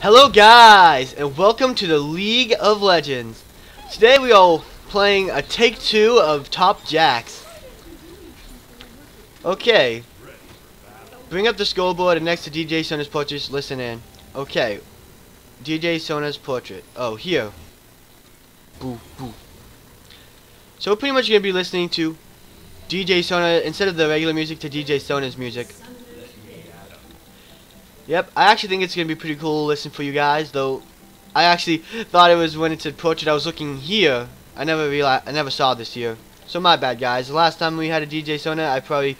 Hello guys, and welcome to the League of Legends. Today we are playing a take 2 of Top Jacks. Okay. Bring up the scoreboard and next to DJ Sona's portrait, listen in. Okay. DJ Sona's portrait. Oh, here. Boo, boo. So we're pretty much going to be listening to DJ Sona, instead of the regular music, to DJ Sona's music. Yep, I actually think it's going to be pretty cool to listen for you guys, though I actually thought it was when it said portrait I was looking here. I never saw this here. So my bad, guys. The last time we had a DJ Sona, I probably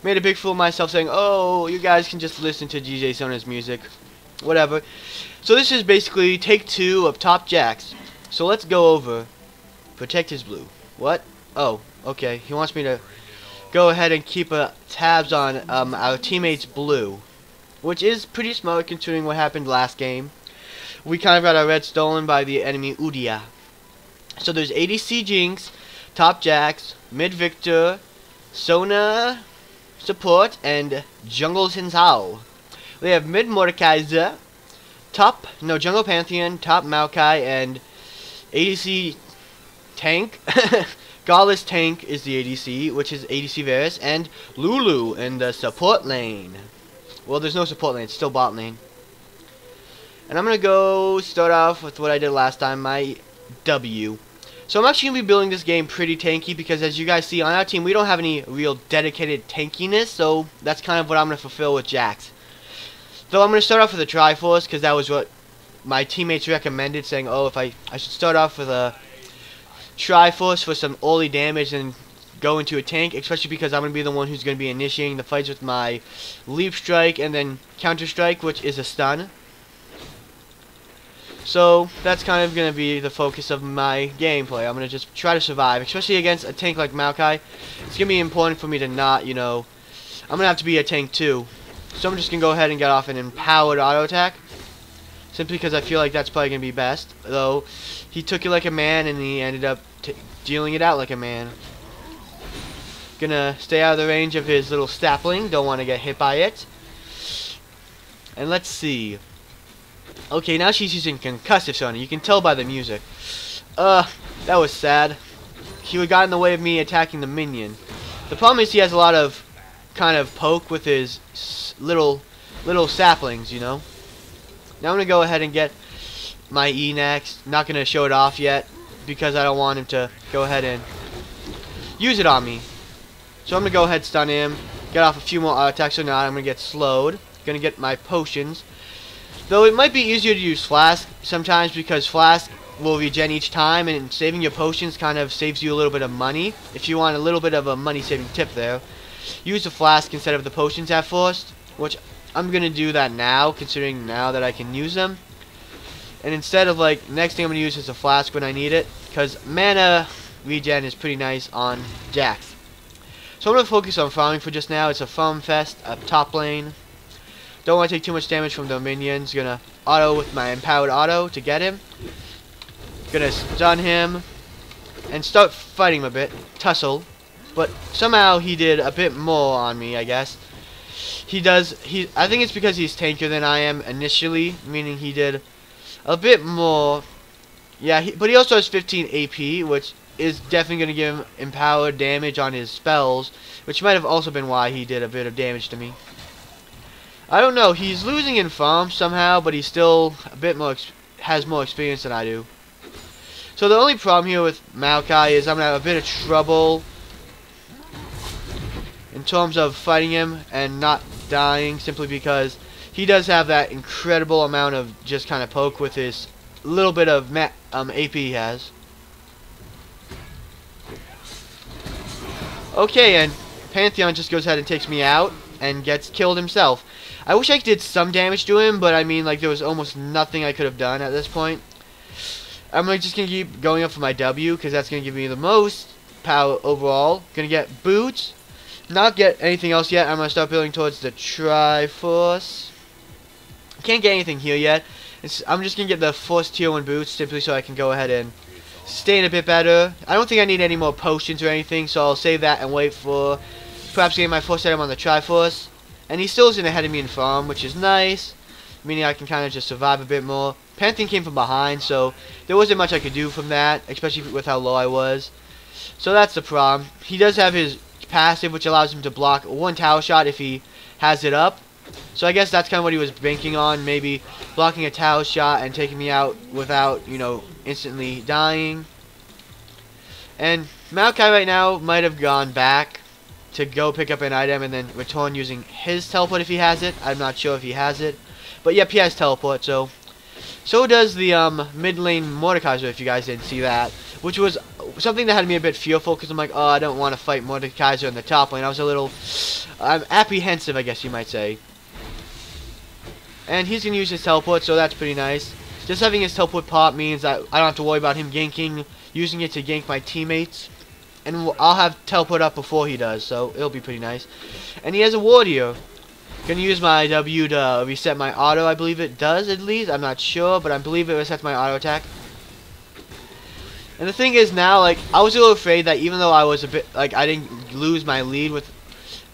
made a big fool of myself saying, oh, you guys can just listen to DJ Sona's music. Whatever. So this is basically take 2 of Top Jacks. So let's go over Protect His Blue. What? Oh, okay. He wants me to go ahead and keep tabs on our teammates' blue, which is pretty smart considering what happened last game. We kind of got our red stolen by the enemy Udia. So there's ADC Jinx, Top Jacks, Mid Victor, Sona support, and Jungle Sinzao. We have Mid Mordekaiser, Jungle Pantheon, top Maokai, and ADC Tank. Godless Tank is the ADC, which is ADC Varus, and Lulu in the support lane. Well, there's no support lane, it's still bot lane. And I'm going to go start off with what I did last time, my W. So I'm actually going to be building this game pretty tanky because, as you guys see on our team, we don't have any real dedicated tankiness, so that's kind of what I'm going to fulfill with Jax. So I'm going to start off with a Triforce because that was what my teammates recommended, saying, oh, if I should start off with a Triforce for some early damage and go into a tank, especially because I'm going to be the one who's going to be initiating the fights with my Leap Strike and then Counter Strike, which is a stun. So that's kind of going to be the focus of my gameplay. I'm going to just try to survive, especially against a tank like Maokai. It's going to be important for me to not, I'm going to have to be a tank too. So I'm just going to go ahead and get off an empowered auto attack, simply because I feel like that's probably going to be best. Though he took it like a man and he ended up dealing it out like a man. Gonna stay out of the range of his little sapling. Don't want to get hit by it. And let's see. Okay, now she's using concussive Sona. You can tell by the music. That was sad. He got in the way of me attacking the minion. The problem is he has a lot of kind of poke with his little saplings, Now I'm gonna go ahead and get my E next. Not gonna show it off yet because I don't want him to go ahead and use it on me. So I'm going to go ahead and stun him, get off a few more auto attacks, so now I'm going to get slowed. Going to get my potions. Though it might be easier to use Flask sometimes because Flask will regen each time, and saving your potions kind of saves you a little bit of money. If you want a little bit of a money saving tip there, use the Flask instead of the potions at first, which I'm going to do that now, considering now that I can use them. And instead of next thing I'm going to use is a Flask when I need it, because mana regen is pretty nice on Jax. So I'm going to focus on farming for just now. It's a farm fest up top lane. Don't want to take too much damage from the minions. Gonna auto with my empowered auto to get him. Gonna stun him and start fighting him a bit. Tussle. But somehow he did a bit more on me, I guess. I think it's because he's tankier than I am initially, meaning he did a bit more. Yeah, but he also has 15 AP, which is definitely going to give him empowered damage on his spells, which might have also been why he did a bit of damage to me. I don't know, he's losing in farm somehow, but he's still a bit more, has more experience than I do. So the only problem here with Maokai is I'm going to have a bit of trouble in terms of fighting him and not dying, simply because he does have that incredible amount of just kind of poke with his little bit of AP he has. Okay, and Pantheon just goes ahead and takes me out and gets killed himself. I wish I did some damage to him, but I mean, there was almost nothing I could have done at this point. I'm just going to keep going up for my W, because that's going to give me the most power overall. Going to get boots. Not get anything else yet. I'm going to start building towards the Triforce. Can't get anything here yet. I'm just going to get the first tier 1 boots, simply so I can go ahead and staying a bit better. I don't think I need any more potions or anything, so I'll save that and wait for perhaps getting my first item on the Triforce. And he still isn't ahead of me in farm, which is nice. meaning I can kind of just survive a bit more. Pantheon came from behind, so there wasn't much I could do from that, especially with how low I was. So that's the problem. He does have his passive, which allows him to block one tower shot if he has it up. So I guess that's kind of what he was banking on, maybe blocking a tower shot and taking me out without, you know, instantly dying. And Maokai right now might have gone back to go pick up an item and then return using his teleport if he has it. I'm not sure if he has it. But yep, he has teleport, so does the mid lane Mordekaiser, if you guys didn't see that. Which was something that had me a bit fearful, because I'm like, oh, I don't want to fight Mordekaiser in the top lane. I was a little apprehensive, I guess you might say. And he's going to use his teleport, so that's pretty nice. Just having his teleport pop means that I don't have to worry about him ganking, using it to gank my teammates. And I'll have teleport up before he does, so it'll be pretty nice. And he has a ward here. Gonna use my W to reset my auto, I believe it does at least. I'm not sure, but I believe it resets my auto attack. And the thing is now, like, I was a little afraid that even though I was a bit, like, I didn't lose my lead with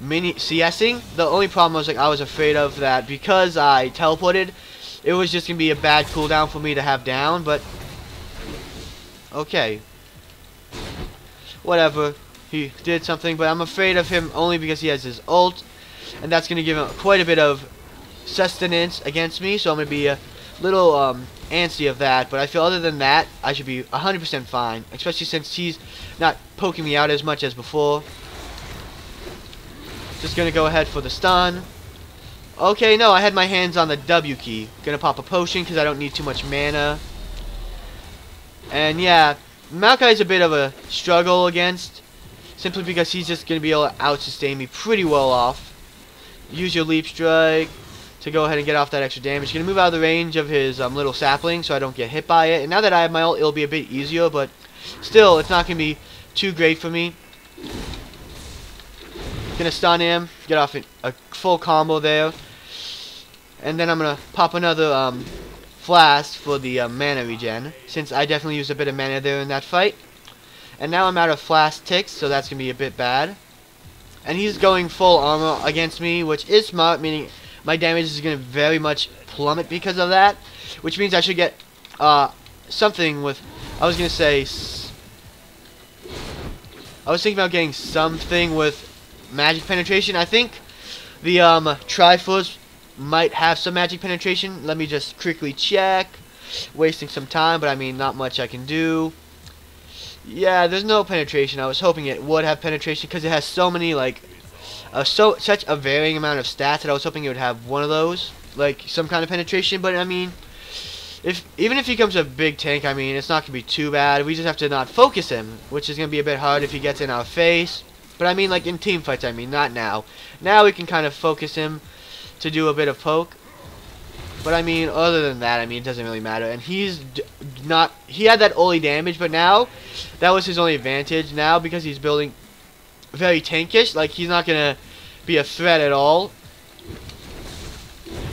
mini CSing, the only problem was, like, I was afraid of that because I teleported, it was just gonna be a bad cooldown for me to have down, but okay. Whatever. He did something, but I'm afraid of him only because he has his ult. And that's going to give him quite a bit of sustenance against me. So I'm going to be a little antsy of that. But I feel other than that, I should be 100% fine. Especially since he's not poking me out as much as before. Just going to go ahead for the stun. Okay, no, I had my hands on the W key. Going to pop a potion because I don't need too much mana. And yeah, Maokai's a bit of a struggle against. Simply because he's just going to be able to out-sustain me pretty well off. Use your leap strike to go ahead and get off that extra damage. Gonna move out of the range of his little sapling so I don't get hit by it. And now that I have my ult, it'll be a bit easier, but still, it's not gonna be too great for me. Gonna stun him, get off a full combo there, and then I'm gonna pop another flask for the mana regen, since I definitely used a bit of mana there in that fight. And now I'm out of flask ticks, so that's gonna be a bit bad. And he's going full armor against me, which is smart, meaning my damage is going to very much plummet because of that. Which means I should get something with, I was thinking about getting something with magic penetration. I think the Triforce might have some magic penetration. Let me just quickly check. Wasting some time, but I mean, not much I can do. Yeah, there's no penetration. I was hoping it would have penetration because it has so many, like, such a varying amount of stats that I was hoping it would have one of those, like some kind of penetration. But I mean, even if he becomes a big tank, I mean, it's not gonna be too bad. We just have to not focus him, which is gonna be a bit hard if he gets in our face. But I mean, like in team fights, I mean, not now. Now we can kind of focus him to do a bit of poke. But I mean, other than that, I mean, it doesn't really matter. And he's not, he had that only damage, but now, that was his only advantage. Now, because he's building very tankish, like, he's not going to be a threat at all.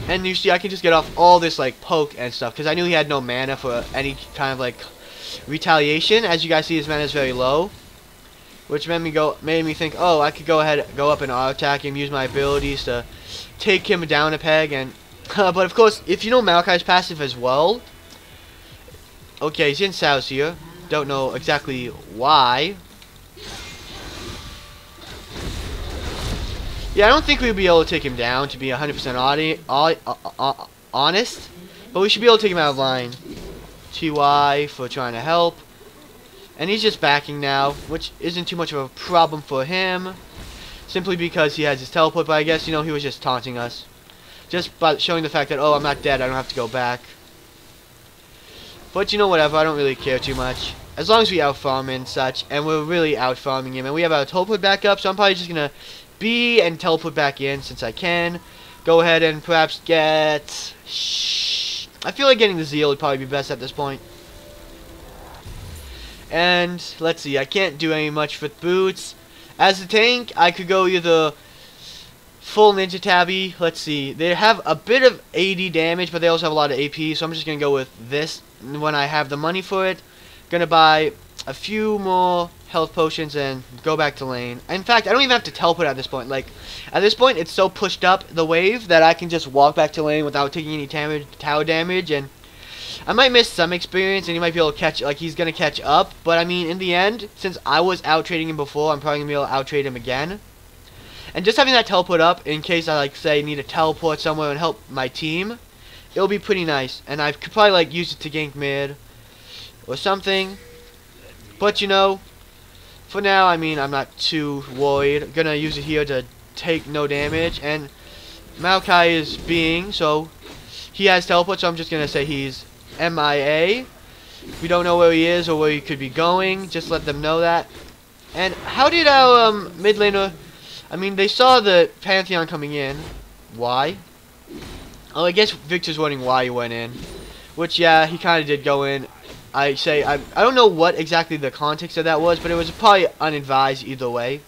And you see, I can just get off all this, like, poke and stuff, because I knew he had no mana for any kind of, like, retaliation. As you guys see, his mana is very low. Which made me think, oh, I could go ahead, go up and auto attack him, use my abilities to take him down a peg, and but of course, if you know Maokai's passive as well, okay, he's in Sao's here. Don't know exactly why. Yeah, I don't think we'll be able to take him down, to be 100% honest. But we should be able to take him out of line. TY for trying to help. And he's just backing now, which isn't too much of a problem for him. Simply because he has his teleport, but I guess, you know, he was just taunting us. Just by showing the fact that, oh, I'm not dead, I don't have to go back. But, you know, whatever, I don't really care too much. As long as we out-farm and such, and we're really out-farming him, and we have our teleport back up, so I'm probably just going to be and teleport back in since I can. Go ahead and perhaps get... I feel like getting the Zeal would probably be best at this point. And, let's see, I can't do any much with boots. As a tank, I could go either full Ninja Tabby. Let's see, they have a bit of AD damage, but they also have a lot of AP, so I'm just going to go with this when I have the money for it. Going to buy a few more health potions and go back to lane. In fact, I don't even have to teleport at this point. Like, at this point, it's so pushed up the wave that I can just walk back to lane without taking any tower damage. And I might miss some experience, and he might be able to catch, like, he's gonna catch up. But I mean, in the end, since I was out trading him before, I'm probably gonna be able to out trade him again. And just having that teleport up, in case I, like, say, need to teleport somewhere and help my team, it'll be pretty nice. And I could probably, like, use it to gank mid or something. But, you know, for now, I mean, I'm not too worried. Gonna use it here to take no damage. And Maokai is being, so he has teleport, so I'm just gonna say he's MIA. We don't know where he is or where he could be going. Just let them know that. And how did our mid laner... I mean, they saw the Pantheon coming in. Why? Oh, I guess Victor's wondering why he went in. Which, yeah, he kind of did go in. I don't know what exactly the context of that was, but it was probably unadvised either way.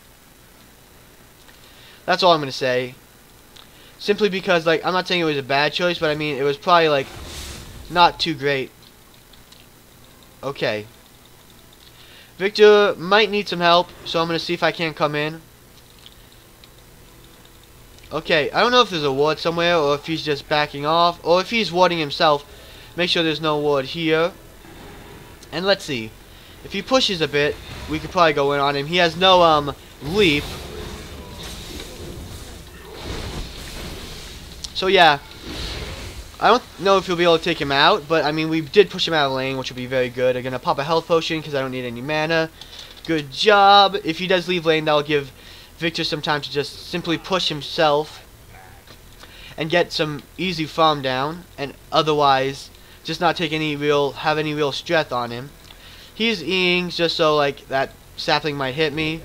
That's all I'm going to say. Simply because, like, I'm not saying it was a bad choice, but I mean, it was probably, like, not too great. Okay. Victor might need some help, so I'm going to see if I can come in. Okay, I don't know if there's a ward somewhere, or if he's just backing off, or if he's warding himself. Make sure there's no ward here. And let's see. If he pushes a bit, we could probably go in on him. He has no, leap. So, yeah. I don't know if you'll be able to take him out, but, I mean, we did push him out of lane, which will be very good. I'm going to pop a health potion, because I don't need any mana. Good job. If he does leave lane, that'll give Victor some time to just simply push himself and get some easy farm down, and otherwise just not take any real stress on him. He's Eing just so like that sapling might hit me.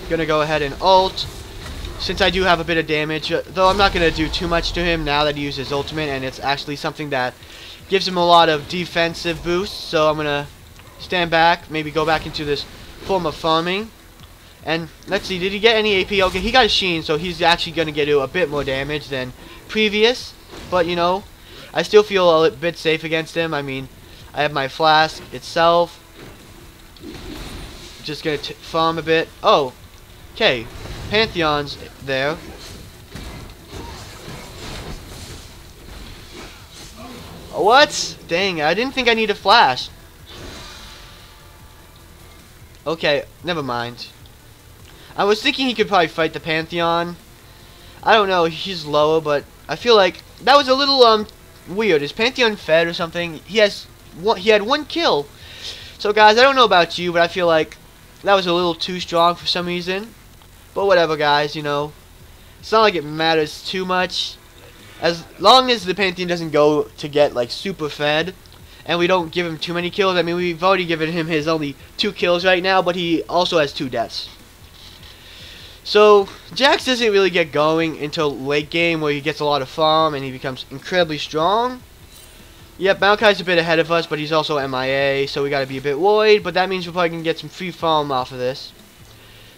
Gonna go ahead and ult since I do have a bit of damage, though I'm not gonna do too much to him now that he uses ultimate, and it's actually something that gives him a lot of defensive boosts. So I'm gonna stand back, maybe go back into this form of farming. And let's see, did he get any AP? Okay, he got a Sheen, so he's actually gonna get a bit more damage than previous. But you know, I still feel a bit safe against him. I mean, I have my flask itself. Just gonna farm a bit. Oh, okay. Pantheon's there. What? Dang, I didn't think I need a flash. Okay, never mind. I was thinking he could probably fight the Pantheon. I don't know, he's lower, but I feel like that was a little weird. Is Pantheon fed or something? He had one kill. So guys, I don't know about you, but I feel like that was a little too strong for some reason. But whatever, guys, you know. It's not like it matters too much. As long as the Pantheon doesn't go to get like super fed, and we don't give him too many kills. I mean, we've already given him his only 2 kills right now, but he also has 2 deaths. So, Jax doesn't really get going until late game, where he gets a lot of farm and he becomes incredibly strong. Yep, Maokai's a bit ahead of us, but he's also MIA, so we gotta be a bit worried, but that means we're probably gonna get some free farm off of this.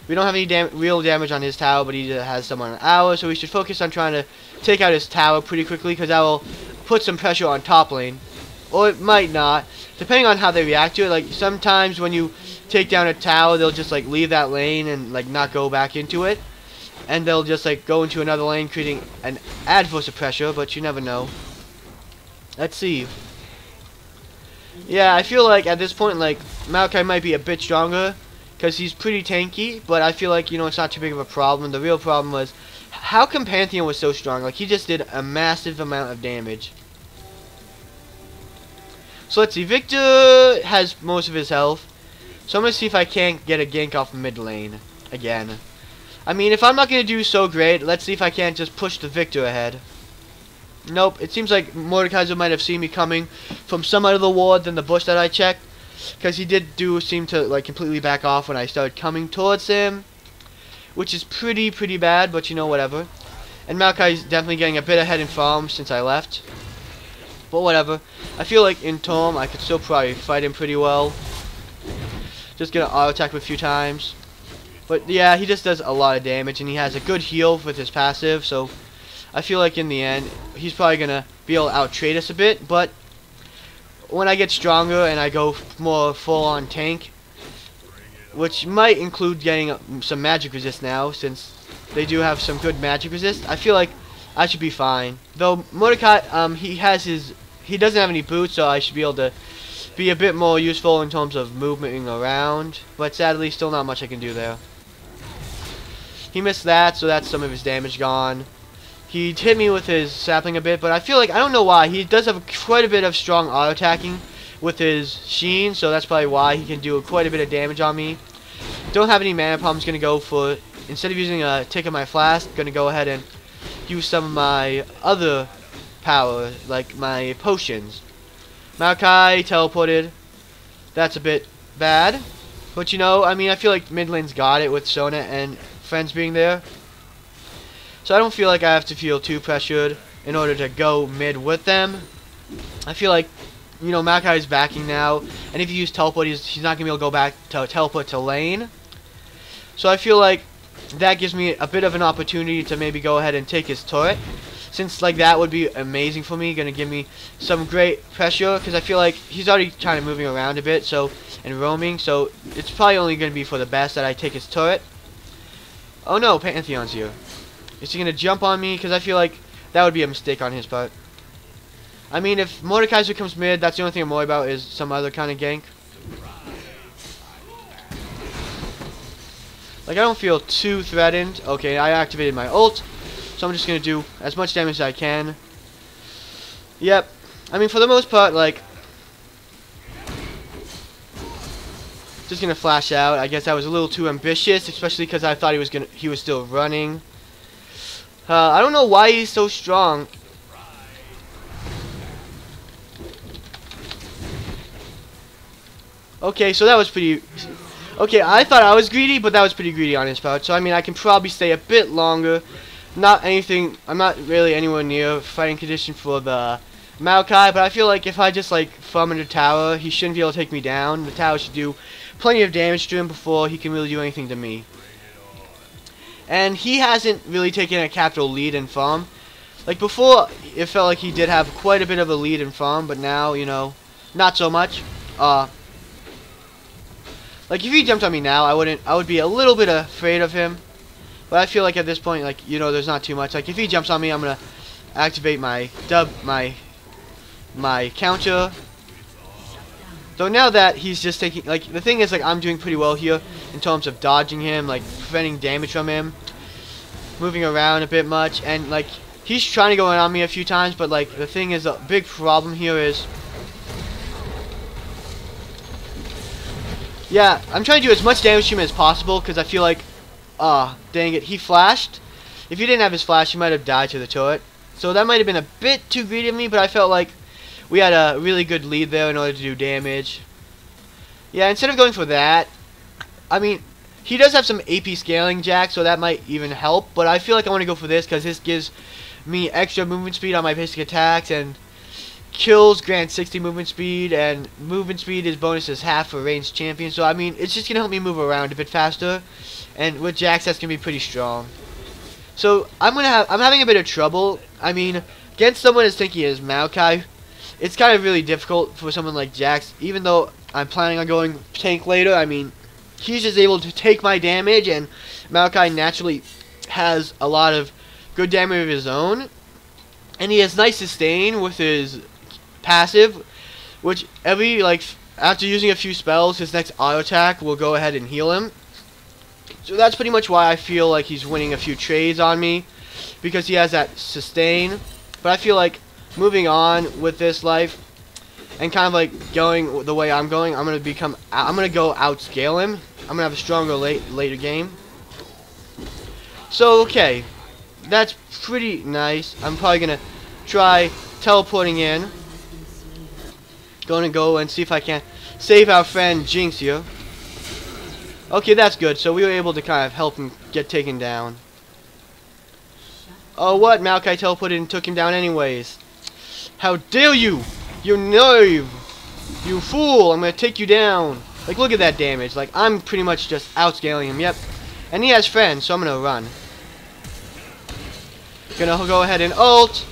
We don't have any real damage on his tower, but he has some on ours, so we should focus on trying to take out his tower pretty quickly, because that will put some pressure on top lane. Or it might not, depending on how they react to it. Like, sometimes when you take down a tower, they'll just like leave that lane and like not go back into it, and they'll just like go into another lane, creating an adverse pressure, but you never know. Let's see. Yeah, I feel like at this point, like, Maokai might be a bit stronger, because he's pretty tanky, but I feel like, you know, it's not too big of a problem. The real problem was, how come Pantheon was so strong? Like, he just did a massive amount of damage. So let's see, Victor has most of his health, so I'm going to see if I can't get a gank off mid lane again. I mean, if I'm not going to do so great, let's see if I can't just push the Victor ahead. Nope, it seems like Mordekaiser might have seen me coming from some other ward than the bush that I checked, because he did seem to like completely back off when I started coming towards him, which is pretty bad, but you know, whatever. And Maokai's definitely getting a bit ahead in farm since I left, but whatever. I feel like in Torm I could still probably fight him pretty well. Just gonna auto attack him a few times, but yeah, he just does a lot of damage, and he has a good heal with his passive, so I feel like in the end he's probably gonna be able to out trade us a bit. But when I get stronger and I go more full-on tank, which might include getting some magic resist now, since they do have some good magic resist, I feel like I should be fine. Though Mordecai, he doesn't have any boots, so I should be able to be a bit more useful in terms of moving around. But sadly, still not much I can do there. He missed that, so that's some of his damage gone. He hit me with his sapling a bit, but I feel like, I don't know why, he does have quite a bit of strong auto attacking with his Sheen, so that's probably why he can do quite a bit of damage on me. Don't have any mana problems, gonna go for, instead of using a tick of my flask, gonna go ahead and use some of my other power, like my potions. Maokai teleported. That's a bit bad. But you know, I mean, I feel like mid lane's got it with Sona and friends being there. So I don't feel like I have to feel too pressured in order to go mid with them. I feel like, you know, Maokai's backing now. And if you use teleport, he's not going to be able to go back to teleport to lane. So I feel like that gives me a bit of an opportunity to maybe go ahead and take his turret. Since like that would be amazing for me, gonna give me some great pressure, because I feel like he's already kind of moving around a bit, so, and roaming, so it's probably only gonna be for the best that I take his turret. Oh no, Pantheon's here. Is he gonna jump on me? Because I feel like that would be a mistake on his part. I mean, if Mordekaiser becomes mid, that's the only thing I'm worried about is some other kind of gank. Like, I don't feel too threatened. Okay, I activated my ult. So I'm just going to do as much damage as I can. Yep. I mean, for the most part, like, just going to flash out. I guess I was a little too ambitious, especially because I thought he was still running. I don't know why he's so strong. Okay, so that was pretty... Okay, I thought I was greedy, but that was pretty greedy on his part. So, I mean, I can probably stay a bit longer. Not anything, I'm not really anywhere near fighting condition for the Maokai, but I feel like if I just like farm in the tower, he shouldn't be able to take me down. The tower should do plenty of damage to him before he can really do anything to me. And he hasn't really taken a capital lead in farm. Like before, it felt like he did have quite a bit of a lead in farm, but now, you know, not so much. Like if he jumped on me now, I would be a little bit afraid of him. But I feel like at this point, like, you know, there's not too much. Like, if he jumps on me, I'm going to activate my counter. Though now that he's just taking, like, the thing is, like, I'm doing pretty well here in terms of dodging him, like, preventing damage from him, moving around a bit much, and, like, he's trying to go in on me a few times, but, like, the thing is, the big problem here is, yeah, I'm trying to do as much damage to him as possible, because I feel like, dang it, he flashed. If he didn't have his flash, he might have died to the turret. So that might have been a bit too greedy of me, but I felt like we had a really good lead there in order to do damage. Yeah, instead of going for that, I mean, he does have some AP scaling, Jack, so that might even help. But I feel like I want to go for this, because this gives me extra movement speed on my basic attacks, and kills grant 60 movement speed, and movement speed is bonus is half for ranged champion. So I mean, it's just gonna help me move around a bit faster, and with Jax that's gonna be pretty strong. So I'm having a bit of trouble. I mean, against someone as tanky as Maokai, it's kind of really difficult for someone like Jax. Even though I'm planning on going tank later, I mean, he's just able to take my damage, and Maokai naturally has a lot of good damage of his own, and he has nice sustain with his passive, which after using a few spells, his next auto attack will go ahead and heal him. So that's pretty much why I feel like he's winning a few trades on me, because he has that sustain. But I feel like moving on with this life and kind of like going the way I'm going, I'm gonna go outscale him. I'm gonna have a stronger later game. So okay, that's pretty nice. I'm probably gonna try teleporting in. Gonna go and see if I can save our friend Jinx here. Okay, that's good. So we were able to kind of help him get taken down. Oh, what? Maokai teleported and took him down anyways. How dare you! You knave! You fool! I'm gonna take you down. Like, look at that damage. Like, I'm pretty much just outscaling him. Yep. And he has friends, so I'm gonna run. Gonna go ahead and ult.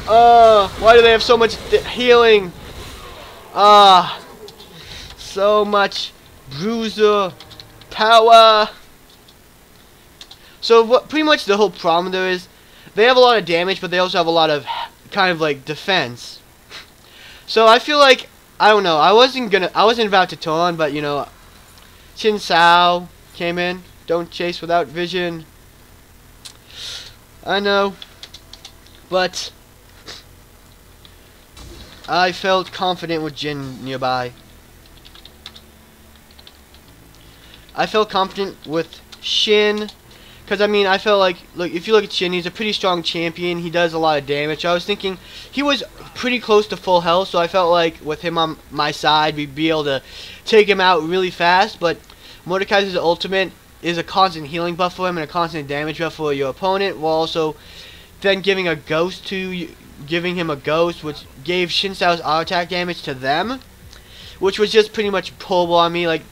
Why do they have so much healing? So much bruiser power. So what pretty much the whole problem there is, they have a lot of damage, but they also have a lot of kind of like defense. So I feel like, I don't know, I wasn't about to taunt, but you know, Xin Sao came in. Don't chase without vision. I know, but I felt confident with Jin nearby. I felt confident with Shin, because I mean, I felt like, look, if you look at Shin, he's a pretty strong champion. He does a lot of damage. I was thinking he was pretty close to full health, so I felt like with him on my side, we'd be able to take him out really fast. But Mordekaiser's ultimate is a constant healing buff for him and a constant damage buff for your opponent, while also then giving him a ghost, which gave Xin Sao's auto attack damage to them, which was just pretty much pullable on me. Like,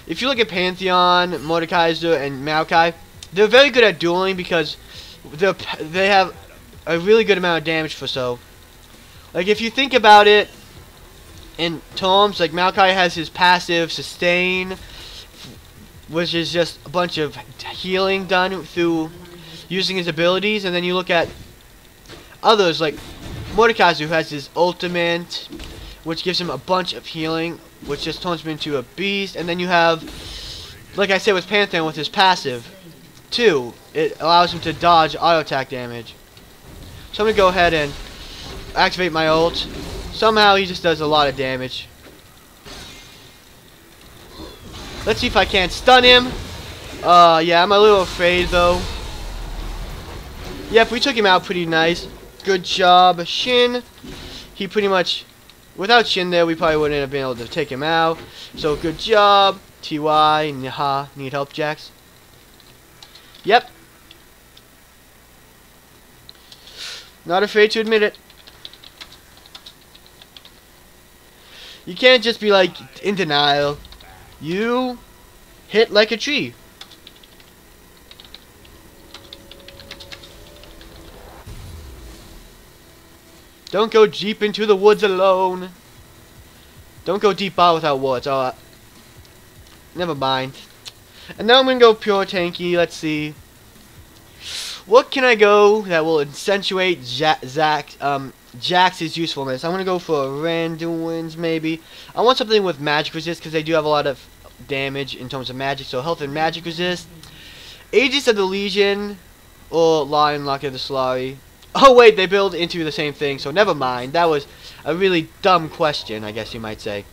if you look at Pantheon, Mordekaiser, and Maokai, they're very good at dueling because they have a really good amount of damage for so. Like, if you think about it in terms, like Maokai has his passive sustain, which is just a bunch of healing done through using his abilities, and then you look at others like Mordekaiser, who has his ultimate, which gives him a bunch of healing, which just turns him into a beast. And then you have, like I said with Pantheon, with his passive too, it allows him to dodge auto attack damage. So I'm gonna go ahead and activate my ult. Somehow he just does a lot of damage. Let's see if I can't stun him. Yeah, I'm a little afraid though. Yep, we took him out pretty nice. Good job, Shin. He pretty much, without Shin there, we probably wouldn't have been able to take him out. So good job, TY, Naha. Need help, Jax? Yep. Not afraid to admit it. You can't just be like in denial. You hit like a tree. Don't go deep into the woods alone. Don't go deep out without woods. Oh, never mind. And now I'm gonna go pure tanky. Let's see. What can I go that will accentuate Jax's usefulness? I'm gonna go for Randuin's maybe. I want something with magic resist because they do have a lot of damage in terms of magic. So health and magic resist. Aegis of the Legion or Lion Lock of the Solari. Oh wait, they build into the same thing, so never mind. That was a really dumb question, I guess you might say.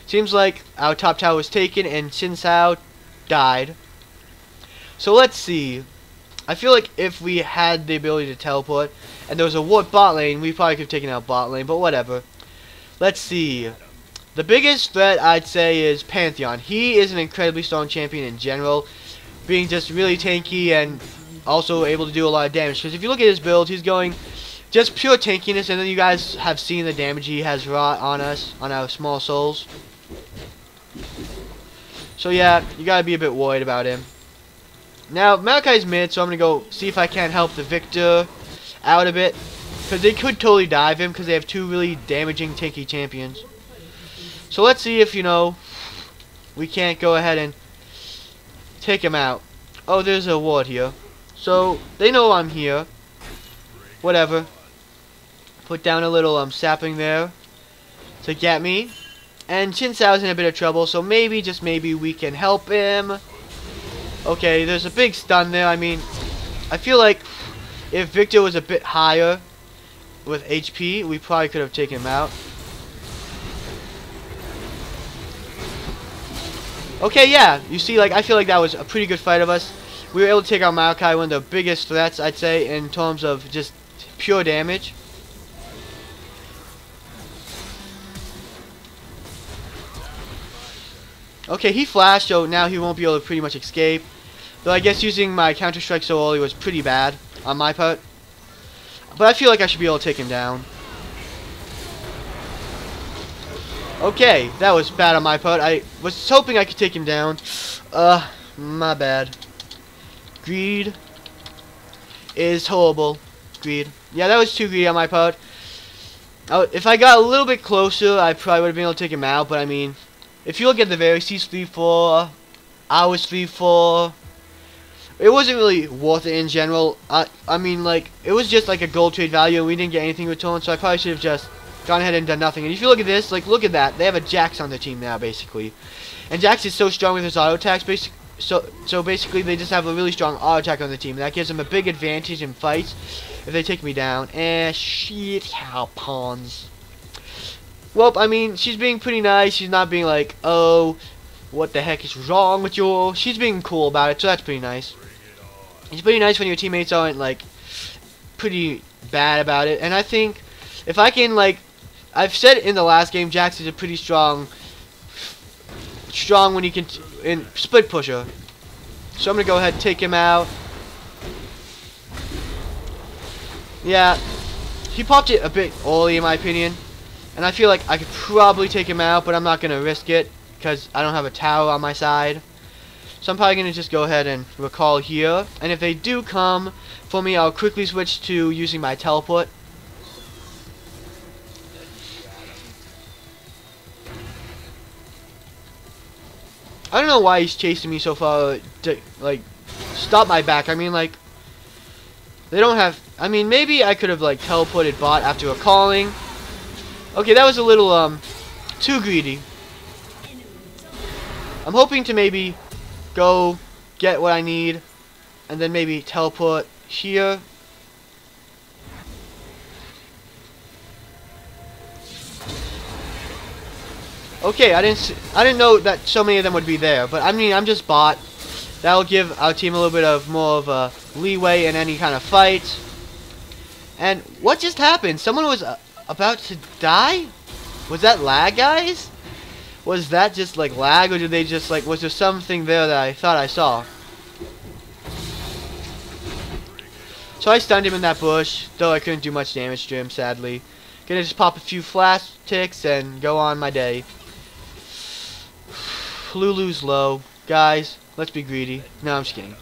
Seems like our top tower was taken and Xin Sao died. So let's see. I feel like if we had the ability to teleport and there was a ward bot lane, we probably could have taken out bot lane, but whatever. Let's see. The biggest threat I'd say is Pantheon. He is an incredibly strong champion in general, being just really tanky and also able to do a lot of damage. Because if you look at his build, he's going just pure tankiness, and then you guys have seen the damage he has wrought on us, on our small souls. So yeah, you gotta be a bit worried about him. Now, Maokai's mid, so I'm gonna go see if I can't help the Victor out a bit. Because they could totally dive him, because they have two really damaging tanky champions. So let's see if, you know, we can't go ahead and take him out. Oh, there's a ward here. So, they know I'm here. Whatever. Put down a little sapling there to get me. And Xin Sao's in a bit of trouble, so maybe, just maybe, we can help him. Okay, there's a big stun there. I mean, I feel like if Victor was a bit higher with HP, we probably could have taken him out. Okay, yeah, you see, like, I feel like that was a pretty good fight of us. We were able to take out Maokai, one of the biggest threats, I'd say, in terms of just pure damage. Okay, he flashed, so now he won't be able to pretty much escape. Though I guess using my counter-strike so early was pretty bad on my part. But I feel like I should be able to take him down. Okay, that was bad on my part. I was hoping I could take him down. My bad. Greed is horrible. greed. Yeah, that was too greedy on my part. If I got a little bit closer, I probably would have been able to take him out. But I mean, if you look at the Varys, he's 3-4. I was 3-4. It wasn't really worth it in general. I mean, like, it was just like a gold trade value, and we didn't get anything in return, so I probably should have just gone ahead and done nothing. And if you look at this, like, look at that. They have a Jax on their team now, basically. And Jax is so strong with his auto attacks, so basically they just have a really strong auto attack on the team. And that gives them a big advantage in fights if they take me down. Shit, how pawns. Well, I mean, she's being pretty nice. She's not being like, oh, what the heck is wrong with you? She's being cool about it, so that's pretty nice. It's pretty nice when your teammates aren't, like, pretty bad about it. And I think if I can, like, I've said in the last game, Jax is a pretty strong when he can split pusher. So I'm gonna go ahead and take him out. Yeah, he popped it a bit early in my opinion, and I feel like I could probably take him out, but I'm not gonna risk it because I don't have a tower on my side. So I'm probably going to just go ahead and recall here. And if they do come for me, I'll quickly switch to using my teleport. I don't know why he's chasing me so far to, like, stop my back. I mean, like, they don't have... I mean, maybe I could have, like, teleported bot after recalling. Okay, that was a little, too greedy. I'm hoping to maybe go get what I need and then maybe teleport here. Okay, I didn't know that so many of them would be there, but I mean, I'm just bot. That'll give our team a little bit of more of a leeway in any kind of fight. And what just happened? Someone was about to die? Was that lag, guys? Was that just like lag, or did they just like, was there something there that I thought I saw? So I stunned him in that bush, though I couldn't do much damage to him, sadly. Gonna just pop a few flash ticks and go on my day. Lulu's low. Guys, let's be greedy. No, I'm just kidding.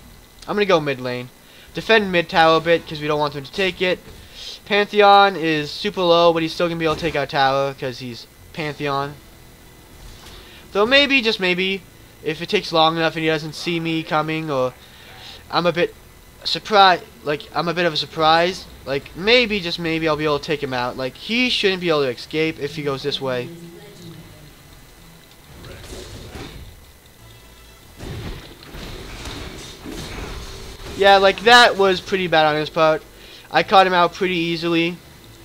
I'm gonna go mid lane. Defend mid tower a bit, because we don't want them to take it. Pantheon is super low, but he's still gonna be able to take our tower, because he's Pantheon. Though maybe, just maybe, if it takes long enough and he doesn't see me coming, or I'm a bit surprised, like, I'm a bit of a surprise, like, maybe, just maybe, I'll be able to take him out. Like, he shouldn't be able to escape if he goes this way. Yeah, like, that was pretty bad on his part. I caught him out pretty easily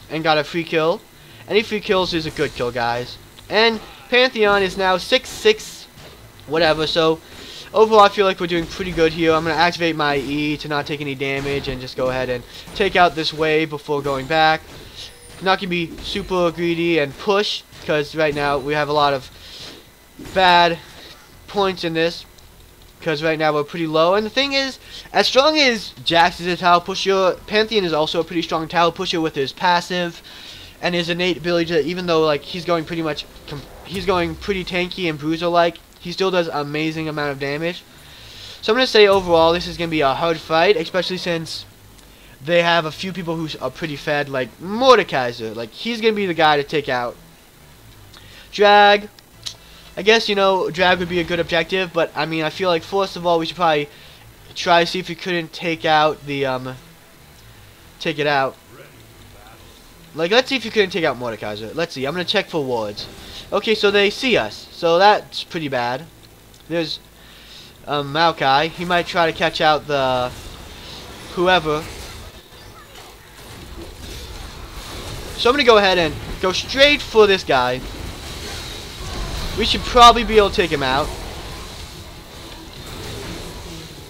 and got a free kill. Any free kills is a good kill, guys. And Pantheon is now 6-6, whatever, so overall I feel like we're doing pretty good here. I'm going to activate my E to not take any damage and just go ahead and take out this wave before going back. Not going to be super greedy and push, because right now we have a lot of bad points in this, because right now we're pretty low. And the thing is, as strong as Jax is a tower pusher, Pantheon is also a pretty strong tower pusher with his passive and his innate ability to, even though like he's going pretty tanky and bruiser like, he still does an amazing amount of damage. So I'm going to say overall this is going to be a hard fight, especially since they have a few people who are pretty fed, like Mordekaiser. Like, he's going to be the guy to take out. Drag, I guess, you know, drag would be a good objective, but I mean, I feel like first of all we should probably try to see if we couldn't take out the, take it out. Like, let's see if you couldn't take out Mordekaiser. Let's see. I'm going to check for wards. Okay, so they see us. So that's pretty bad. There's Maokai. He might try to catch out the whoever. So I'm going to go ahead and go straight for this guy. We should probably be able to take him out.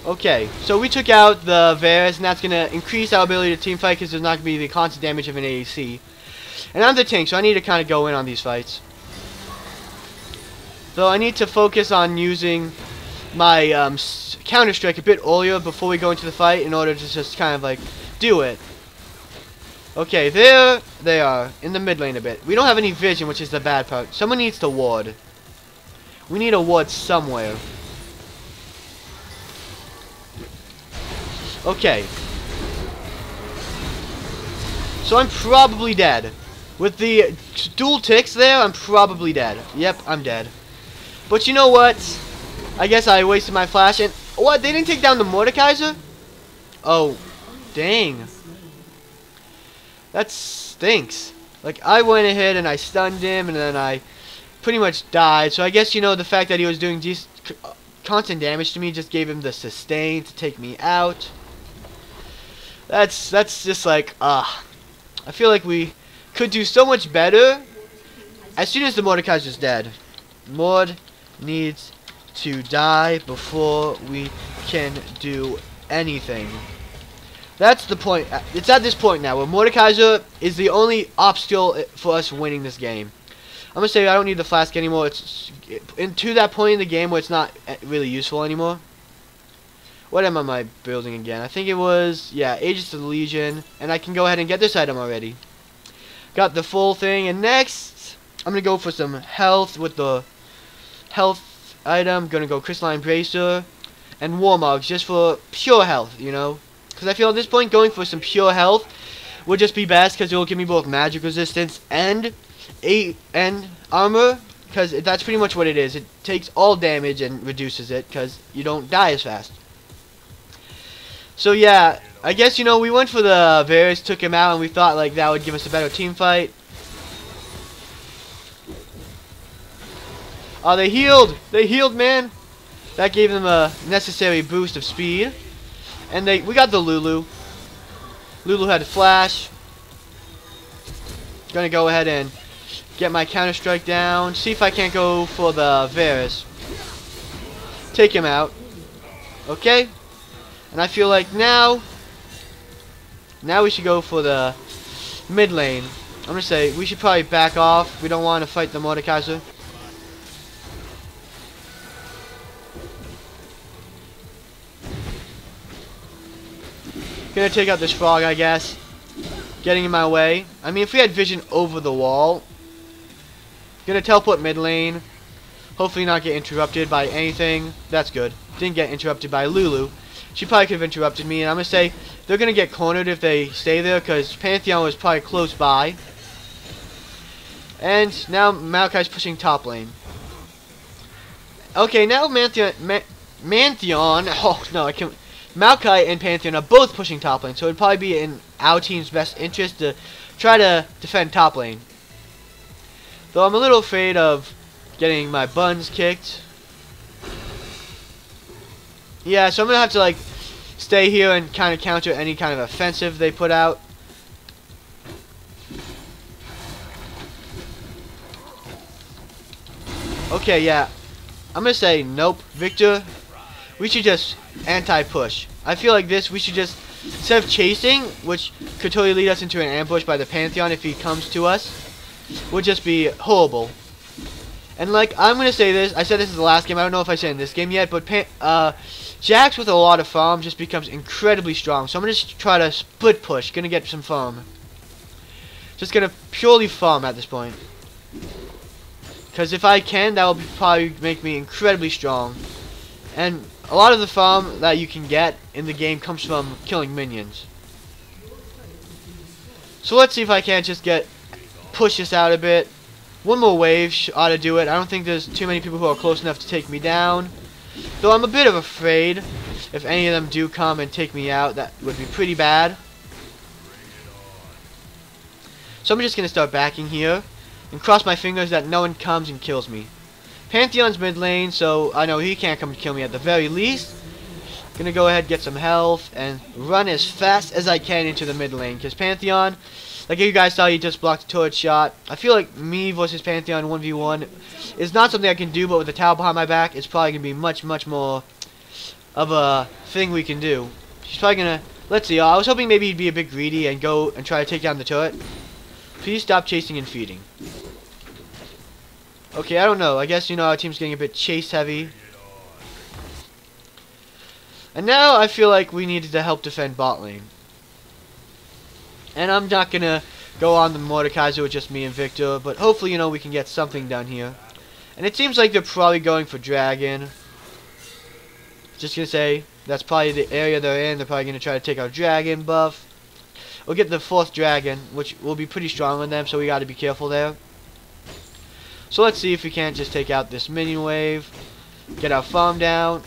Okay, so we took out the Varys, and that's going to increase our ability to teamfight because there's not going to be the constant damage of an ADC. And I'm the tank, so I need to kind of go in on these fights. Though I need to focus on using my counter-strike a bit earlier before we go into the fight in order to just kind of like do it. Okay, there they are, in the mid lane a bit. We don't have any vision, which is the bad part. Someone needs to ward. We need a ward somewhere. Okay. So I'm probably dead. With the dual ticks there, I'm probably dead. Yep, I'm dead. But you know what? I guess I wasted my flash. And what? They didn't take down the Mordekaiser? Oh, dang. That stinks. Like, I went ahead and I stunned him, and then I pretty much died. So I guess, you know, the fact that he was doing constant damage to me just gave him the sustain to take me out. That's just like, I feel like we could do so much better as soon as the Mordekaiser's dead. Mord needs to die before we can do anything. That's the point. It's at this point now where Mordekaiser is the only obstacle for us winning this game. I'm gonna say I don't need the flask anymore. It's to that point in the game where it's not really useful anymore. What am I building again? I think it was, yeah, Aegis of the Legion, and I can go ahead and get this item already. Got the full thing, and next I'm gonna go for some health with the health item. Gonna go Crystalline Bracer and Warmogs just for pure health, you know. Because I feel at this point going for some pure health would just be best, because it will give me both magic resistance and armor, because that's pretty much what it is. It takes all damage and reduces it, because you don't die as fast. So yeah, I guess, you know, we went for the Varus, took him out, and we thought like that would give us a better team fight. Oh, they healed! They healed, man! That gave them a necessary boost of speed. And we got the Lulu. Lulu had a flash. Gonna go ahead and get my counter strike down. See if I can't go for the Varus. Take him out. Okay. And I feel like now we should go for the mid lane. I'm gonna say we should probably back off. We don't want to fight the Mordekaiser. Gonna take out this frog, I guess. Getting in my way. I mean, if we had vision over the wall. Gonna teleport mid lane. Hopefully not get interrupted by anything. That's good. Didn't get interrupted by Lulu. She probably could have interrupted me. And I'm gonna say they're gonna get cornered if they stay there, because Pantheon was probably close by. And now Maokai's pushing top lane. Okay, now Mantheon. Oh no, I can't. Maokai and Pantheon are both pushing top lane, so it would probably be in our team's best interest to try to defend top lane. Though I'm a little afraid of getting my buns kicked. Yeah, so I'm going to have to like stay here and kind of counter any kind of offensive they put out. Okay, yeah. I'm going to say nope. Victor, we should just anti-push. I feel like we should just, instead of chasing, which could totally lead us into an ambush by the Pantheon if he comes to us, would just be horrible. And like, I'm going to say this, I said this is the last game, I don't know if I said in this game yet, but Jax with a lot of farm just becomes incredibly strong. So I'm going to try to split push, going to get some farm. Just going to purely farm at this point. Because if I can, that will probably make me incredibly strong. And a lot of the farm that you can get in the game comes from killing minions. So let's see if I can't just push this out a bit. One more wave ought to do it. I don't think there's too many people who are close enough to take me down. Though I'm a bit of afraid if any of them do come and take me out, that would be pretty bad. So I'm just going to start backing here and cross my fingers that no one comes and kills me. Pantheon's mid lane, so I know he can't come to kill me at the very least. Gonna go ahead, get some health, and run as fast as I can into the mid lane. Because Pantheon, like you guys saw, he just blocked a turret shot. I feel like me versus Pantheon 1v1 is not something I can do, but with the tower behind my back, it's probably gonna be much, much more of a thing we can do. She's probably gonna, let's see, I was hoping maybe he'd be a bit greedy and go and try to take down the turret. Please stop chasing and feeding. Okay, I don't know. I guess, you know, our team's getting a bit chase heavy. And now I feel like we needed to help defend bot lane. And I'm not going to go on the Mordekaiser with just me and Victor, but hopefully, you know, we can get something done here. And it seems like they're probably going for Dragon. Just going to say, that's probably the area they're in. They're probably going to try to take our Dragon buff. We'll get the 4th dragon, which will be pretty strong on them, so we gotta be careful there. So let's see if we can't just take out this minion wave. Get our farm down.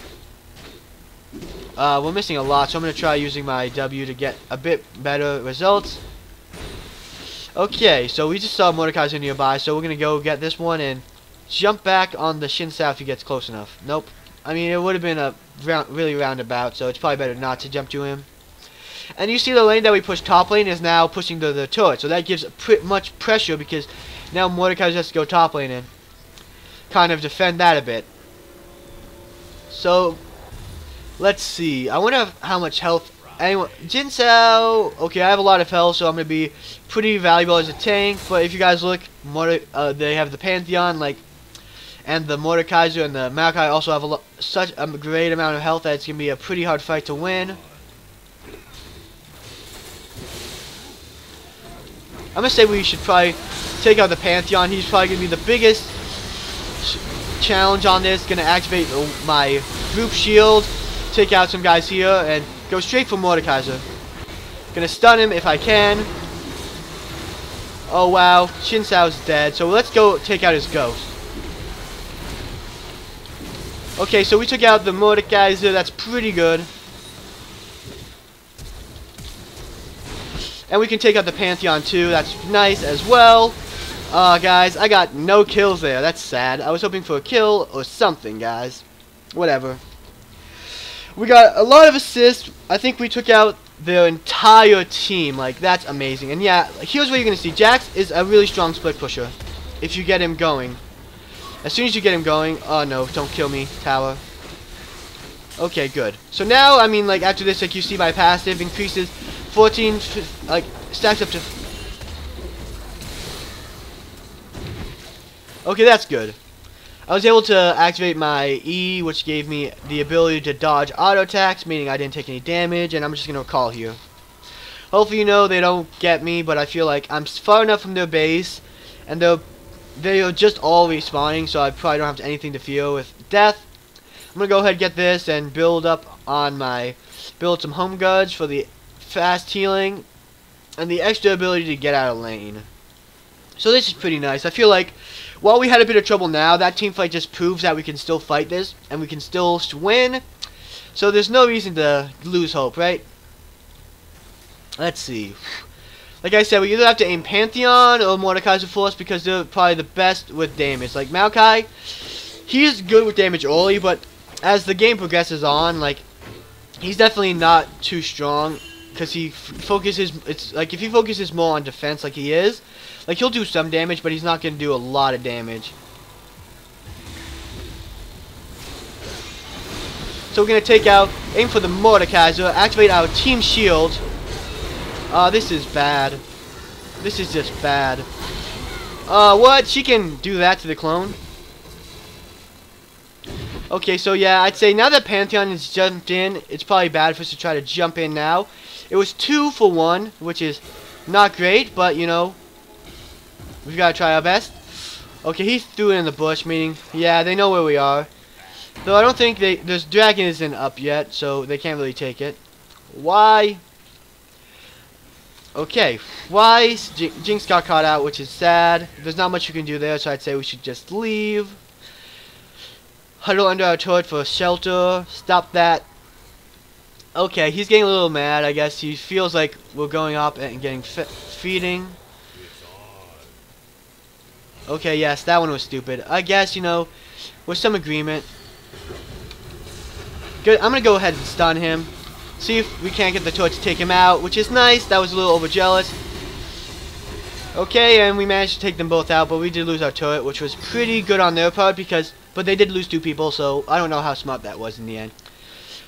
We're missing a lot, so I'm going to try using my W to get a bit better results. Okay, so we just saw Mordekaiser nearby, so we're going to go get this one and jump back on the Shin Sao if he gets close enough. Nope. I mean, it would have been a really roundabout, so it's probably better not to jump to him. And you see the lane that we pushed top lane is now pushing to the turret, so that gives much pressure because now Mordekaiser has to go top lane and kind of defend that a bit. So, let's see. I wonder how much health anyone... Jin Sao... Okay, I have a lot of health, so I'm going to be pretty valuable as a tank. But if you guys look, they have the Pantheon, like... And the Mordekaiser and the Maokai also have such a great amount of health that it's going to be a pretty hard fight to win. I'm going to say we should probably take out the Pantheon. He's probably going to be the biggest challenge on this. Going to activate my group shield, take out some guys here, and go straight for Mordekaiser. Going to stun him if I can. Oh wow, Shin Sao's dead. So let's go take out his ghost. Okay, so we took out the Mordekaiser. That's pretty good. And we can take out the Pantheon too. That's nice as well. Guys, I got no kills there. That's sad. I was hoping for a kill or something, guys. Whatever. We got a lot of assists. I think we took out their entire team. Like, that's amazing. And yeah, here's what you're going to see. Jax is a really strong split pusher if you get him going. As soon as you get him going... Oh, no. Don't kill me, tower. Okay, good. So now, I mean, like, after this, like, you see my passive increases 14... Like, stacks up to... Okay, that's good. I was able to activate my E, which gave me the ability to dodge auto attacks, meaning I didn't take any damage, and I'm just going to recall here. Hopefully, you know, they don't get me, but I feel like I'm far enough from their base, and they are just all respawning, so I probably don't have anything to fear with death. I'm going to go ahead and get this and build up on my... Build some home guards for the fast healing, and the extra ability to get out of lane. So this is pretty nice. I feel like while we had a bit of trouble now, that team fight just proves that we can still fight this, and we can still win. So there's no reason to lose hope, right? Let's see. Like I said, we either have to aim Pantheon or Mordekaiser Force because they're probably the best with damage. Like Maokai, he's good with damage early, but as the game progresses on, like, he's definitely not too strong because he focuses. It's like if he focuses more on defense, like he is. Like, he'll do some damage, but he's not going to do a lot of damage. So we're going to take out, aim for the Mordekaiser, activate our team shield. This is bad. This is just bad. What? She can do that to the clone? Okay, so yeah, I'd say now that Pantheon has jumped in, it's probably bad for us to try to jump in now. It was 2 for 1, which is not great, but, you know, we've got to try our best. Okay, he threw it in the bush, meaning, yeah, they know where we are. Though I don't think this dragon isn't up yet, so they can't really take it. Why? Okay, why? Jinx got caught out, which is sad. There's not much you can do there, so I'd say we should just leave. Huddle under our turret for shelter. Stop that. Okay, he's getting a little mad, I guess. He feels like we're going up and getting feeding. Okay, yes, that one was stupid. I guess, you know, with some agreement. Good. I'm going to go ahead and stun him. See if we can't get the turret to take him out, which is nice. That was a little overjealous. Okay, and we managed to take them both out, but we did lose our turret, which was pretty good on their part but they did lose 2 people, so I don't know how smart that was in the end.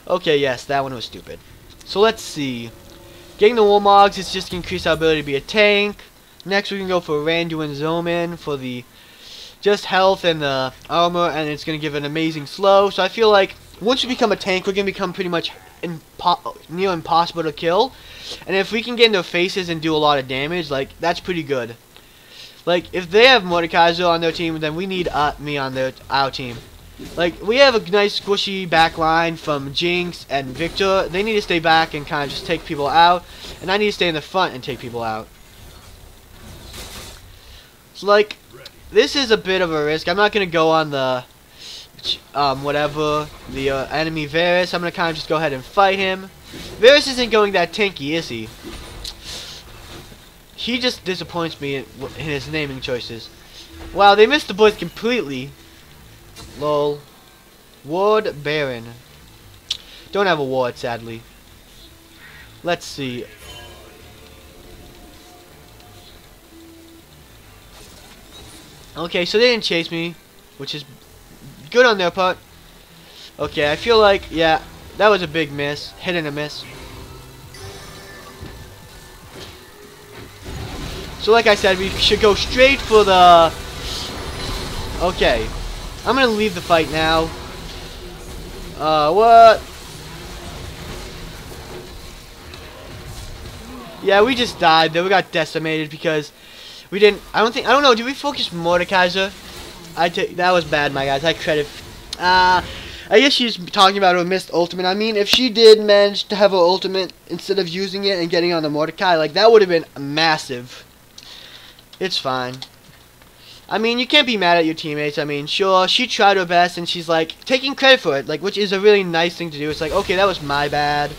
Okay, yes, that one was stupid. So let's see. Getting the Warmogs is just to increase our ability to be a tank. Next, we can go for Randuin Zoman for the just health and the armor, and it's going to give an amazing slow. So I feel like once we become a tank, we're going to become pretty much near impossible to kill. And if we can get in their faces and do a lot of damage, like, that's pretty good. Like, if they have Mordekaiser on their team, then we need me on our team. Like, we have a nice squishy back line from Jinx and Victor. They need to stay back and kind of just take people out. And I need to stay in the front and take people out. So, like, this is a bit of a risk. I'm not going to go on the, enemy Varus. I'm going to kind of just go ahead and fight him. Varus isn't going that tanky, is he? He just disappoints me in his naming choices. Wow, they missed the boys completely. Lol. Ward Baron. Don't have a ward, sadly. Let's see. Okay, so they didn't chase me, which is good on their part. Okay, I feel like, yeah, that was a big miss. Hit and a miss. So like I said, we should go straight for the... Okay. I'm gonna leave the fight now. What? Yeah, we just died there. We got decimated because we didn't... I don't know, did we focus Mordekaiser? That was bad, my guys. I credit... I guess she's talking about her missed ultimate. I mean, if she did manage to have her ultimate instead of using it and getting on the Mordecai, like, that would have been massive. It's fine. I mean, you can't be mad at your teammates. I mean, sure, she tried her best, and she's, like, taking credit for it, like, which is a really nice thing to do. It's like, okay, that was my bad.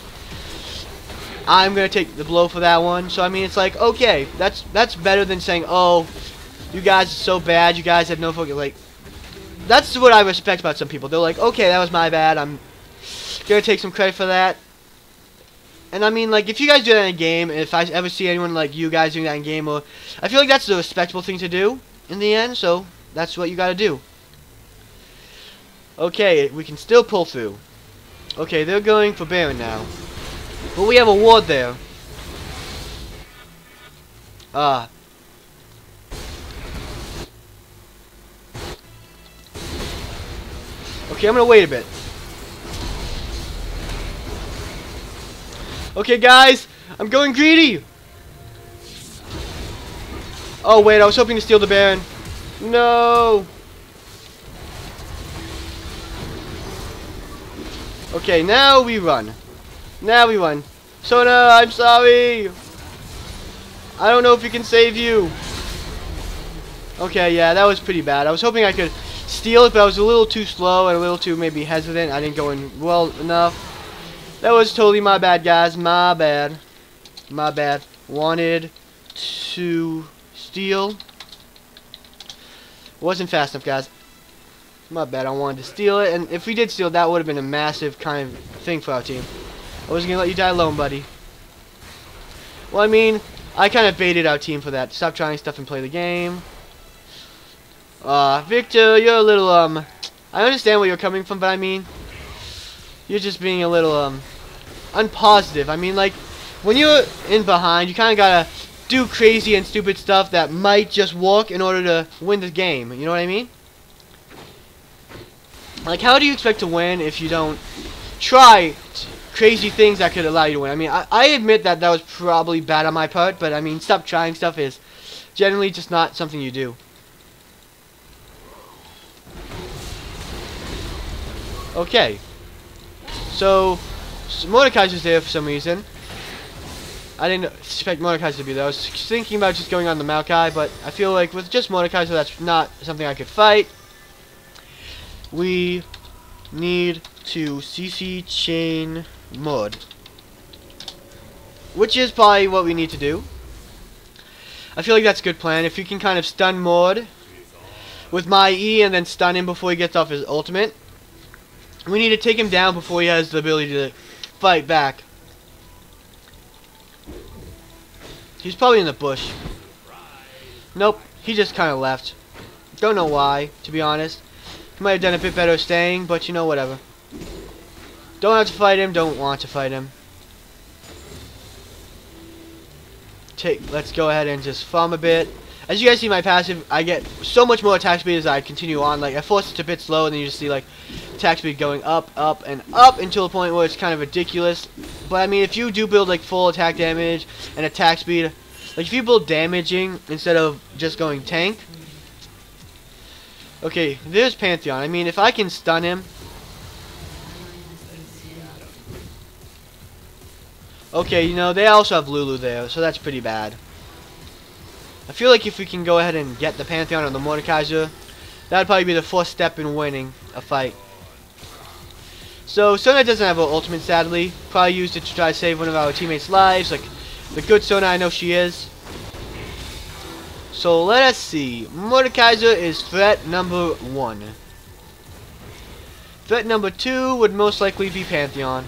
I'm gonna take the blow for that one. So, I mean, it's like, okay, that's better than saying, oh, you guys are so bad, you guys have no focus. Like, that's what I respect about some people. They're like, okay, that was my bad, I'm gonna take some credit for that. And I mean, like, if you guys do that in a game, if I ever see anyone like you guys doing that in a game, or I feel like that's the respectable thing to do in the end, so that's what you gotta do. Okay, we can still pull through. Okay, they're going for Baron now. But we have a ward there. Okay, I'm gonna wait a bit. Okay, guys, I'm going greedy. Oh, wait, I was hoping to steal the Baron. No. Okay, now we run. Now we run. Sona, I'm sorry. I don't know if we can save you. Okay, yeah, that was pretty bad. I was hoping I could steal it, but I was a little too slow and a little too maybe hesitant. I didn't go in well enough. That was totally my bad, guys. My bad. My bad. Wanted to steal. Wasn't fast enough, guys. My bad. I wanted to steal it, and if we did steal, that would have been a massive kind of thing for our team. I wasn't gonna let you die alone, buddy. Well, I mean, I kind of baited our team for that. Stop trying stuff and play the game. Victor, you're a little, I understand where you're coming from, but I mean, you're just being a little, unpositive. I mean, like, when you're in behind, you kind of gotta do crazy and stupid stuff that might just work in order to win the game. You know what I mean? Like, how do you expect to win if you don't try crazy things that could allow you to win? I mean, I admit that that was probably bad on my part, but I mean, stop trying stuff is generally just not something you do. Okay. So Mordekaiser's there for some reason. I didn't expect Mordekaiser to be there. I was thinking about just going on the Maokai, but I feel like with just Mordekaiser, that's not something I could fight. We need to CC chain Mord, which is probably what we need to do. I feel like that's a good plan. If you can kind of stun Mord with my E and then stun him before he gets off his ultimate. We need to take him down before he has the ability to fight back. He's probably in the bush. Nope, he just kind of left. Don't know why, to be honest. He might have done a bit better staying, but you know, whatever. Don't have to fight him, don't want to fight him. Let's go ahead and just farm a bit. As you guys see my passive, I get so much more attack speed as I continue on. Like, I force it a bit slow, and then you just see, like, attack speed going up, up, and up until a point where it's kind of ridiculous. But, I mean, if you do build, like, full attack damage and attack speed, like, if you build damaging instead of just going tank, Okay, there's Pantheon. I mean, if I can stun him. Okay, you know, they also have Lulu there, so that's pretty bad. I feel like if we can go ahead and get the Pantheon or the Mordekaiser, that would probably be the first step in winning a fight. So, Sona doesn't have an ultimate, sadly. Probably used it to try to save one of our teammates' lives, like the good Sona I know she is. So, let us see. Mordekaiser is threat number 1. Threat number 2 would most likely be Pantheon.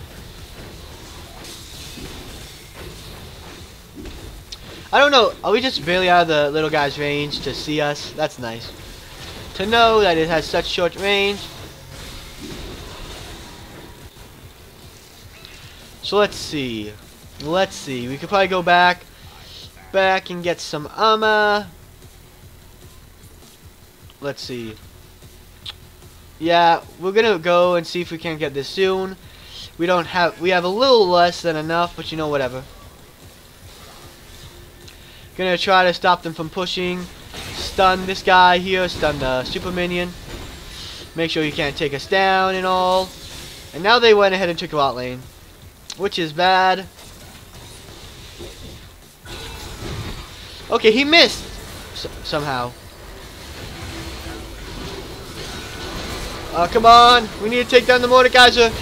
I don't know, are we just barely out of the little guy's range to see us? That's nice. To know that it has such short range. So let's see. Let's see. We could probably go back and get some armor. Let's see. Yeah, we're gonna go and see if we can get this soon. We have a little less than enough, but you know, whatever. Gonna try to stop them from pushing. Stun this guy here, stun the super minion. Make sure he can't take us down and all. And now they went ahead and took bot lane, which is bad. Okay, he missed somehow. Come on, we need to take down the Mordekaiser.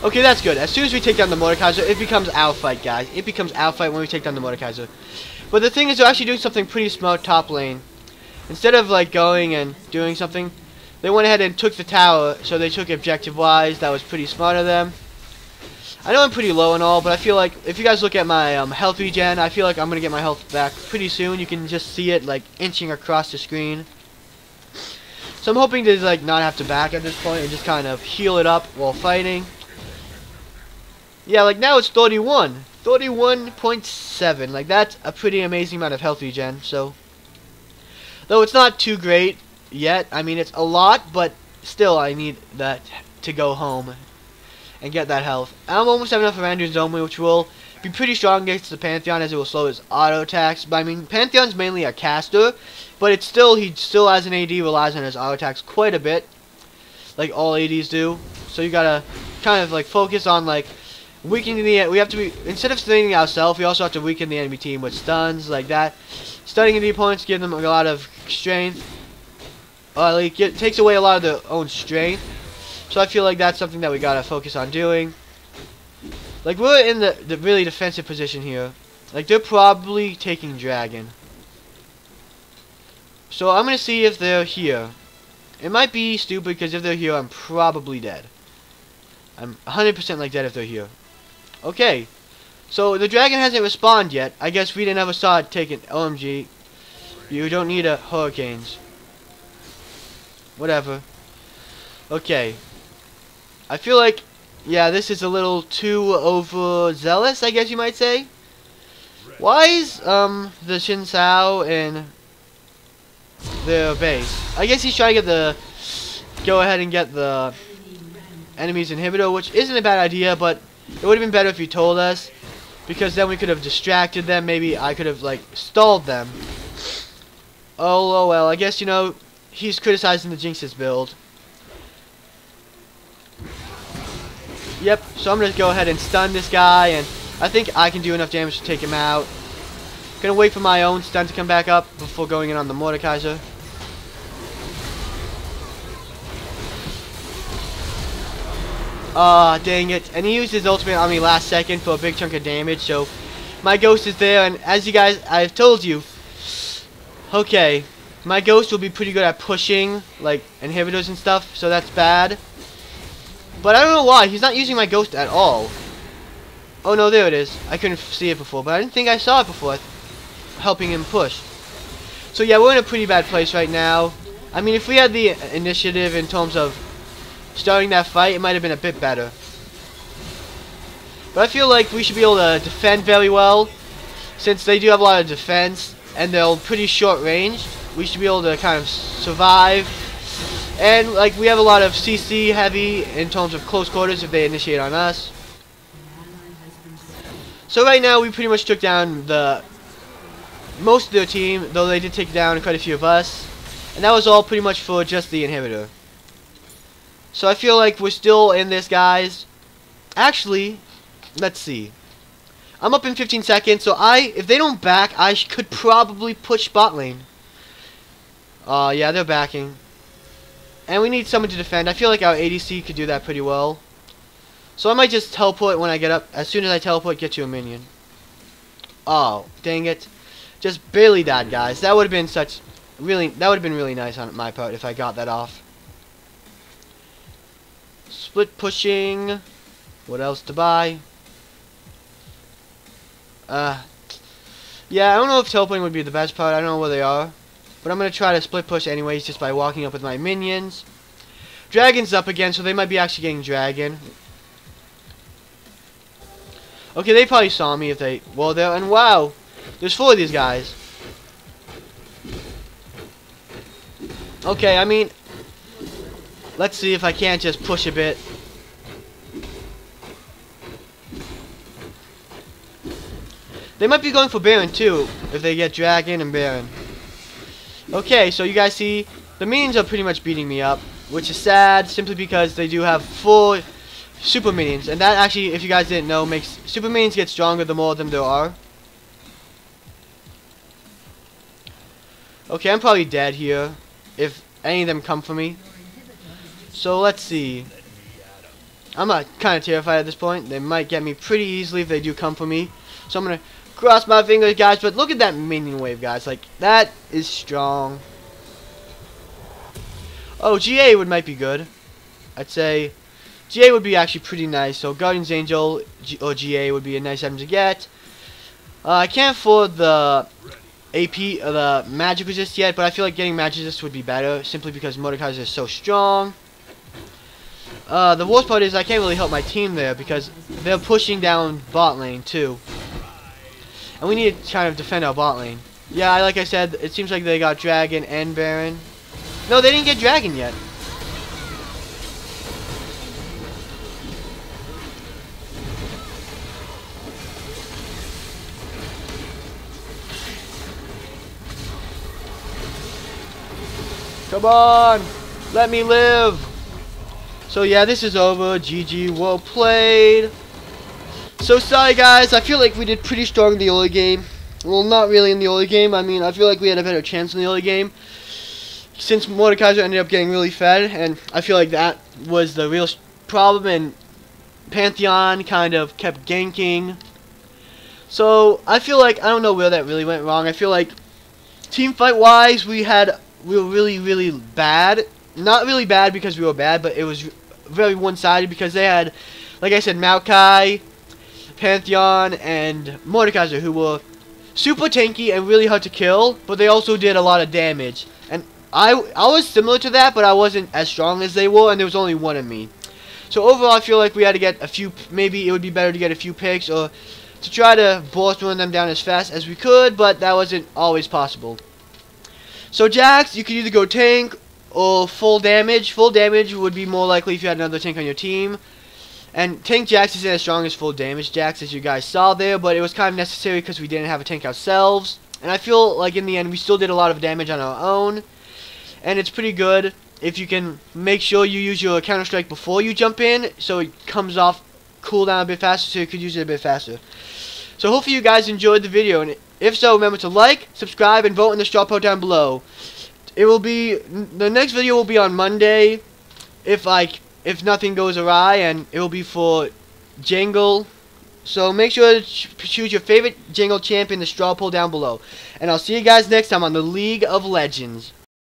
Okay, that's good. As soon as we take down the Mordekaiser, it becomes our fight, guys. It becomes our fight when we take down the Mordekaiser. But the thing is, they're actually doing something pretty smart top lane. Instead of like going and doing something, they went ahead and took the tower. So they took objective-wise. That was pretty smart of them. I know I'm pretty low and all, but I feel like if you guys look at my health regen, I feel like I'm gonna get my health back pretty soon. You can just see it like inching across the screen. So I'm hoping to like not have to back at this point and just kind of heal it up while fighting. Yeah, like now it's 31. 31.7. Like that's a pretty amazing amount of health regen. So, though it's not too great yet. I mean, it's a lot, but still I need that to go home and get that health. I'm almost have enough of Andrew's Zoma, which will be pretty strong against the Pantheon as it will slow his auto attacks. But I mean, Pantheon's mainly a caster, but it's still, he still as an AD relies on his auto attacks quite a bit, like all ADs do. So you gotta kind of like focus on like weakening the, we have to be, instead of stunning ourselves, we also have to weaken the enemy team with stuns like that. Stunning the opponents give them a lot of strength. Like it takes away a lot of their own strength. So I feel like that's something that we gotta focus on doing. Like we're in the really defensive position here. Like they're probably taking dragon. So I'm gonna see if they're here. It might be stupid because if they're here, I'm probably dead. I'm 100% like dead if they're here. Okay, so the dragon hasn't respawned yet. I guess we never saw it taken. OMG, you don't need a hurricanes. Whatever. Okay, I feel like, yeah, this is a little too overzealous, I guess you might say. Why is the Shin Sao in their base? I guess he's trying to get the, go ahead and get the enemy's inhibitor, which isn't a bad idea, but it would have been better if you told us, because then we could have distracted them. Maybe I could have like stalled them. Oh well, I guess, you know, he's criticizing the Jinx's build. Yep, so I'm gonna go ahead and stun this guy, and I think I can do enough damage to take him out. Gonna wait for my own stun to come back up before going in on the Mordekaiser. Ah, dang it. And he used his ultimate on me last second for a big chunk of damage, so my ghost is there, and as you guys, I've told you, okay, my ghost will be pretty good at pushing, like, inhibitors and stuff, so that's bad. But I don't know why, he's not using my ghost at all. Oh no, there it is. I couldn't see it before, but I didn't think I saw it before, helping him push. So yeah, we're in a pretty bad place right now. I mean, if we had the initiative in terms of starting that fight, it might have been a bit better. But I feel like we should be able to defend very well, since they do have a lot of defense and they're pretty short range. We should be able to kind of survive, and like we have a lot of CC heavy in terms of close quarters if they initiate on us. So right now we pretty much took down the most of their team, though they did take down quite a few of us. And that was all pretty much for just the inhibitor. So I feel like we're still in this, guys. Actually, let's see. I'm up in 15 seconds, so if they don't back, I could probably push bot lane. Yeah, they're backing. And we need someone to defend. I feel like our ADC could do that pretty well. So I might just teleport when I get up. As soon as I teleport, get you a minion. Oh, dang it. Just barely died, guys. That would have been really nice on my part if I got that off. Split pushing. What else to buy? Yeah, I don't know if teleporting would be the best part. I don't know where they are. But I'm going to try to split push anyways, just by walking up with my minions. Dragon's up again, so they might be actually getting dragon. Okay, they probably saw me if they... Well, there... And wow! There's 4 of these guys. Okay, I mean... Let's see if I can't just push a bit. They might be going for Baron too, if they get Dragon and Baron. Okay, so you guys see, the minions are pretty much beating me up, which is sad, simply because they do have 4 super minions. And that actually, if you guys didn't know, makes super minions get stronger the more of them there are. Okay, I'm probably dead here, if any of them come for me. So let's see. I'm kind of terrified at this point. They might get me pretty easily if they do come for me. So I'm going to cross my fingers, guys. But look at that minion wave, guys. Like, that is strong. Oh, GA might be good. I'd say GA would be actually pretty nice. So Guardian's Angel or GA would be a nice item to get. I can't afford the AP, the magic resist yet. But I feel like getting magic resist would be better. Simply because Mordekaiser is so strong. The worst part is I can't really help my team there because they're pushing down bot lane too. And we need to kind of defend our bot lane. Yeah, like I said, it seems like they got Dragon and Baron. No, they didn't get Dragon yet. Come on! Let me live! So yeah, this is over. GG, well played. So sorry guys, I feel like we did pretty strong in the early game. Well, not really in the early game. I mean, I feel like we had a better chance in the early game. Since Mordekaiser ended up getting really fed, and I feel like that was the real problem, and Pantheon kind of kept ganking. So, I feel like, I don't know where that really went wrong. I feel like, team fight wise, we were really, really bad. Not really bad because we were bad, but it was very one-sided because they had, like I said, Maokai, Pantheon, and Mordekaiser, who were super tanky and really hard to kill, but they also did a lot of damage. And I was similar to that, but I wasn't as strong as they were, and there was only one of me. So overall, I feel like we had to get a few, maybe it would be better to get a few picks, or to try to boss one of them down as fast as we could, but that wasn't always possible. So Jax, you could either go tank, or full damage. Full damage would be more likely if you had another tank on your team. And tank Jax isn't as strong as full damage Jax, as you guys saw there, but it was kind of necessary because we didn't have a tank ourselves. And I feel like in the end we still did a lot of damage on our own. And it's pretty good if you can make sure you use your counter strike before you jump in, so it comes off cooldown a bit faster, so you could use it a bit faster. So hopefully you guys enjoyed the video, and if so, remember to like, subscribe, and vote in the straw poll down below. It will be, the next video will be on Monday, if nothing goes awry, and it will be for Jangle. So make sure to choose your favorite Jangle champion in the straw poll down below. And I'll see you guys next time on the League of Legends.